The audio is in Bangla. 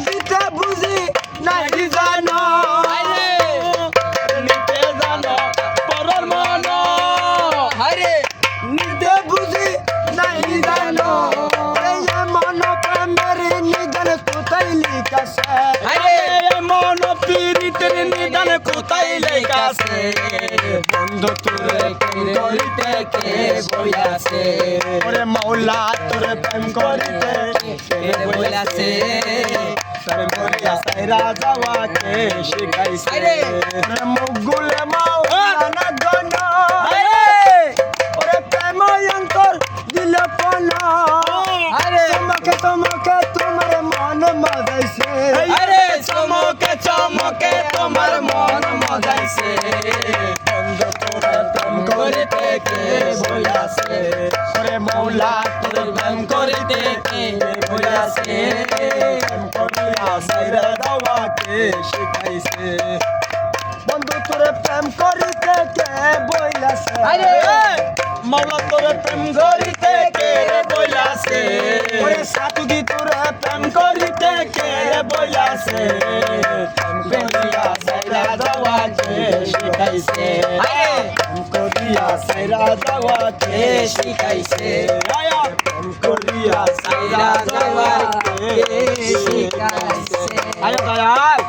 দিতে বুঝি নাই জানো নিতে জানো পরর মন আরে নিতে বুঝি নাই জানো এই মন প্রেমের নিদান কোথায় লিখাছে আরে মন পীড়িতের নিদান কোথায় লেখাছে বন্ধু তোরে প্রেম করিতে কে বইয়াছে ওরে মাওলা তোরে প্রেম করিতে কে বইয়াছে প্রেম করিয়া সাইরা যাওয়াকে শিখাইছে ওরে মুগুলে মাওলা গণ ওরে প্রেম অন্তর দিল কোন আরে তোমাকে তোমাকে তোমার মন মজাইছে আরে চমকে চমকে তোমার মন মজাইছে বন্ধু তোরে প্রেম করিতে কে বইয়াছে ওরে মাওলা তোরে প্রেম করিতে কে বইয়াছে প্রেম করিয়া সাইরা যাওয়াকে শিখাইছে বন্ধু তোরে প্রেম করিতে কে বইয়াছে আরে মাওলা তোরে প্রেম করিতে কে বইলাছে ওরে সাতুদি তোরে প্রেম করিতে কে বইয়াছে প্রেম করিয়া সাইরা যাওয়াকে শিখাইছে প্রেম করিয়া সাইরা যাওয়াকে শিখাইছে প্রেম করিয়া সাইরা যাওয়াকে শিখাইছে আয় দয়াল